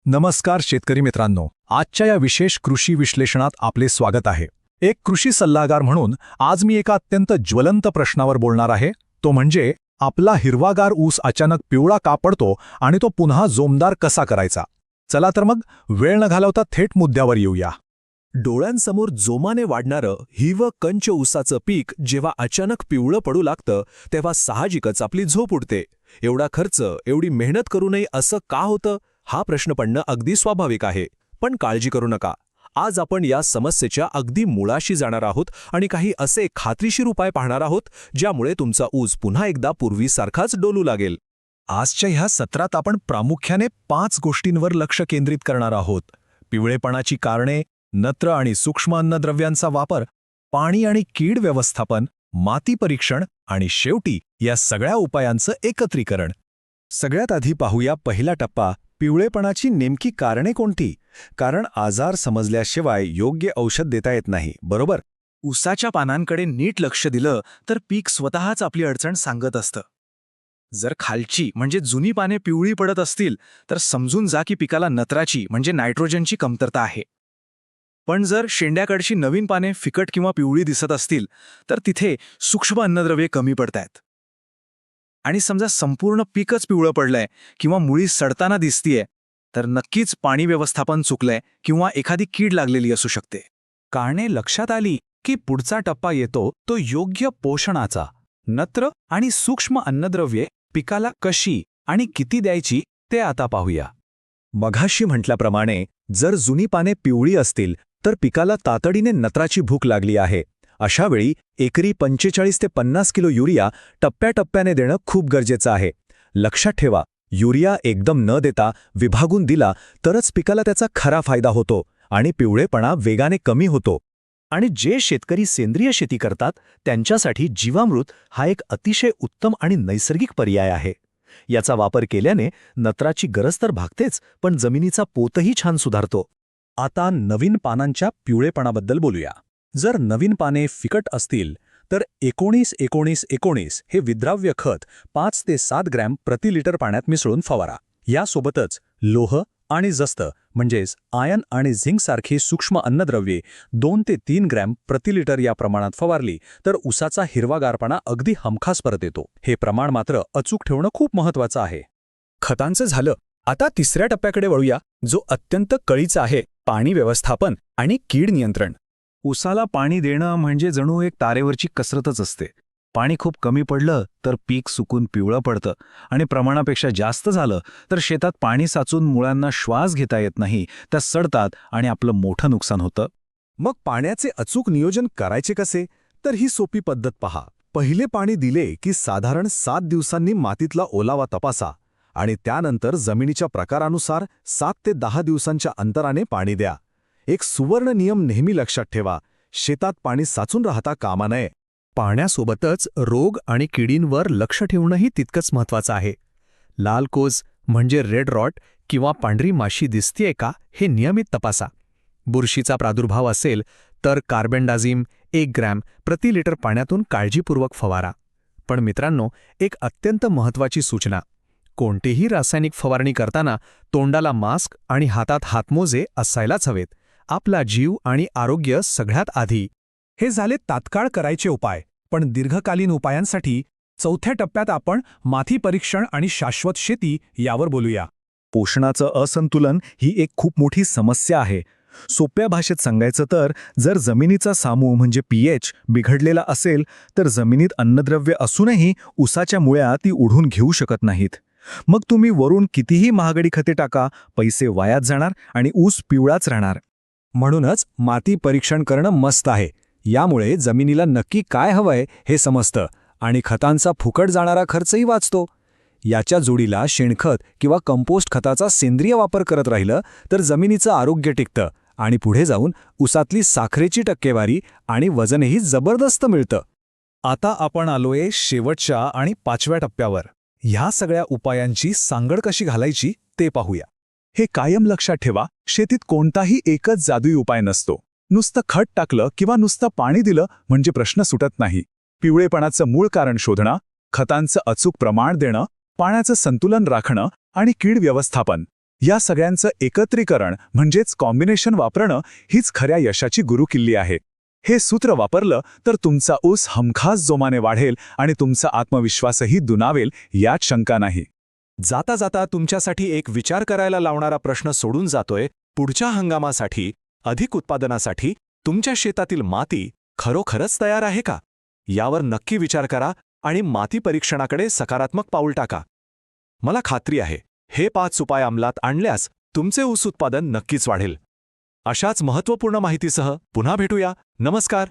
नमस्कार शेतकरी मित्रांनो, आजच्या या विशेष कृषी विश्लेषणात आपले स्वागत आहे. एक कृषी सल्लागार म्हणून आज मी एका अत्यंत ज्वलंत प्रश्नावर बोलणार आहे. तो म्हणजे आपला हिरवागार ऊस अचानक पिवळा का पडतो आणि तो पुन्हा जोमदार कसा करायचा. चला तर मग वेळ न घालवता थेट मुद्द्यावर येऊया. डोळ्यांसमोर जोमाने वाढणारं हिरवं कंच ऊसाचं पीक जेव्हा अचानक पिवळं पडू लागतं तेव्हा साहजिकच आपली झोप उडते. एवढा खर्च, एवढी मेहनत करूनही असं का होतं, हा प्रश्न पडणं अगदी स्वाभाविक आहे. पण काळजी करू नका. आज आपण या समस्येच्या अगदी मुळाशी जाणार आहोत आणि काही असे खात्रीशीर उपाय पाहणार आहोत ज्यामुळे तुमचा ऊस पुन्हा एकदा पूर्वीसारखाच डोलू लागेल. आजच्या ह्या सत्रात आपण प्रामुख्याने 5 गोष्टींवर लक्ष केंद्रित करणार आहोत. पिवळेपणाची कारणे, नत्र आणि सूक्ष्म अन्नद्रव्यांचा वापर, पाणी आणि कीड व्यवस्थापन, माती परीक्षण आणि शेवटी या सगळ्या उपायांचं एकत्रीकरण. सगळ्यात आधी पाहूया पहिला टप्पा, पिवळेपणाची नेमकी कारणे कोणती. कारण आजार समजल्याशिवाय योग्य औषध देता येत नाही, बरोबर. ऊसाच्या पानांकडे नीट लक्ष दिलं तर पीक स्वतःच आपली अडचण सांगत असतं. जर खालची म्हणजे जुनी पाने पिवळी पडत असतील तर समजून जा की पिकाला नत्राची म्हणजे नायट्रोजनची कमतरता आहे. पण जर शेंड्याकडची नवीन पाने फिकट किंवा पिवळी दिसत असतील तर तिथे सूक्ष्म अन्नद्रव्ये कमी पडतायत. आणि समजा संपूर्ण पीकच पिवळं पडलंय किंवा मुळी सडताना दिसतीये तर नक्कीच पाणी व्यवस्थापन चुकलंय किंवा एखादी कीड लागलेली असू शकते. कारणे लक्षात आली की पुढचा टप्पा येतो तो योग्य पोषणाचा. नत्र आणि सूक्ष्म अन्नद्रव्ये पिकाला कशी आणि किती द्यायची ते आता पाहूया. मघाशी म्हटल्याप्रमाणे जर जुनी पाने पिवळी असतील तर पिकाला तातडीने नत्राची भूक लागली आहे. अशावेळी एकरी 45 ते 50 किलो युरिया टप्प्याटप्प्याने देणं खूप गरजेचं आहे. लक्षात ठेवा, युरिया एकदम न देता विभागून दिला तरच पिकाला त्याचा खरा फायदा होतो आणि पिवळेपणा वेगाने कमी होतो. आणि जे शेतकरी सेंद्रिय शेती करतात त्यांच्यासाठी जीवामृत हा एक अतिशय उत्तम आणि नैसर्गिक पर्याय आहे. याचा वापर केल्याने नत्राची गरज तर भागतेच, पण जमिनीचा पोतही छान सुधारतो. आता नवीन पानांच्या पिवळेपणाबद्दल बोलूया. जर नवीन पाने फिकट असतील तर 19-19-19 हे विद्राव्य खत 5 ते 7 ग्रॅम प्रति लिटर पाण्यात मिसळून फवारा. यासोबतच लोह आणि जस्त म्हणजेच आयर्न आणि झिंक सारखी सूक्ष्म अन्नद्रव्ये 2 ते 3 ग्रॅम प्रति लिटर या प्रमाणात फवारली तर ऊसाचा हिरवागारपणा अगदी हमखास परत येतो. हे प्रमाण मात्र अचूक ठेवणं खूप महत्त्वाचं आहे. खतांचं झालं. आता तिसऱ्या टप्प्याकडे वळूया, जो अत्यंत कळीचा आहे, पाणी व्यवस्थापन आणि कीड नियंत्रण. ऊसाला पाणी देणं म्हणजे जणू एक तारेवरची कसरतच असते. पाणी खूप कमी पडलं तर पीक सुकून पिवळं पडतं आणि प्रमाणापेक्षा जास्त झालं तर शेतात पाणी साचून मुळांना श्वास घेता येत नाही, त्या सडतात आणि आपलं मोठं नुकसान होतं. मग पाण्याचे अचूक नियोजन करायचे कसे, तर ही सोपी पद्धत पहा. पहिले पाणी दिले की साधारण 7 दिवसांनी मातीतला ओलावा तपासा आणि त्यानंतर जमिनीच्या प्रकारानुसार 7 ते 10 दिवसांच्या अंतराने पाणी द्या. एक सुवर्ण नियम नेहमी लक्षात ठेवा, शेतात पाणी साचून राहता कामा नये. पाण्यासोबतच रोग आणि किडींवर लक्ष ठेवणंही तितकंच महत्त्वाचं आहे. लाल कोज म्हणजे रेड रॉट किंवा पांढरी माशी दिसतेय का हे नियमित तपासा. बुरशीचा प्रादुर्भाव असेल तर कार्बेंडाझिम 1 ग्रॅम प्रति लिटर पाण्यातून काळजीपूर्वक फवारा. पण मित्रांनो, एक अत्यंत महत्त्वाची सूचना, कोणतीही रासायनिक फवारणी करताना तोंडाला मास्क आणि हातात हातमोजे असायलाच हवेत. आपला जीव आणि आरोग्य सगळ्यात आधी. हे झाले तात्काळ करायचे उपाय. पण दीर्घकालीन उपायांसाठी चौथ्या टप्प्यात आपण माती परीक्षण आणि शाश्वत शेती यावर बोलूया. पोषणाचं असंतुलन ही एक खूप मोठी समस्या आहे. सोप्या भाषेत सांगायचं तर जर जमिनीचा सामू म्हणजे pH बिघडलेला असेल तर जमिनीत अन्नद्रव्य असूनही ऊसाच्या मुळ्या ती ओढून घेऊ शकत नाहीत. मग तुम्ही वरून कितीही महागडी खते टाका, पैसे वायात जाणार आणि ऊस पिवळाच राहणार. म्हणूनच माती परीक्षण करणं मस्त आहे. यामुळे जमिनीला नक्की काय हवंय हे समजतं आणि खतांचा फुकट जाणारा खर्चही वाचतो. याच्या जोडीला शेणखत किंवा कंपोस्ट खताचा सेंद्रिय वापर करत राहिलं तर जमिनीचं आरोग्य टिकतं आणि पुढे जाऊन ऊसातली साखरेची टक्केवारी आणि वजनही जबरदस्त मिळतं. आता आपण आलोय शेवटच्या आणि 5व्या टप्प्यावर. ह्या सगळ्या उपायांची सांगड कशी घालायची ते पाहूया. हे कायम लक्षात ठेवा, शेतीत कोणताही एकच जादुई उपाय नसतो. नुसतं खत टाकलं किंवा नुसतं पाणी दिलं म्हणजे प्रश्न सुटत नाही. पिवळेपणाचं मूळ कारण शोधणं, खतांचं अचूक प्रमाण देणं, पाण्याचं संतुलन राखणं आणि कीड व्यवस्थापन या सगळ्यांचं एकत्रीकरण म्हणजेच कॉम्बिनेशन वापरणं हीच खऱ्या यशाची गुरुकिल्ली आहे. हे सूत्र वापरलं तर तुमचा ऊस हमखास जोमाने वाढेल आणि तुमचा आत्मविश्वासही दुणावेल यात शंका नाही. जाता जाता तुमच्यासाठी एक विचार करायला लावणारा प्रश्न सोडून जातोय. पुढच्या हंगामासाठी, अधिक उत्पादनासाठी तुमच्या शेतातील माती खरोखरच तयार आहे का? यावर नक्की विचार करा आणि माती परीक्षणाकडे सकारात्मक पाऊल टाका. मला खात्री आहे, हे 5 उपाय अंमलात आणल्यास तुमचे ऊस उत्पादन नक्कीच वाढेल. अशाच महत्त्वपूर्ण माहितीसह पुन्हा भेटूया. नमस्कार.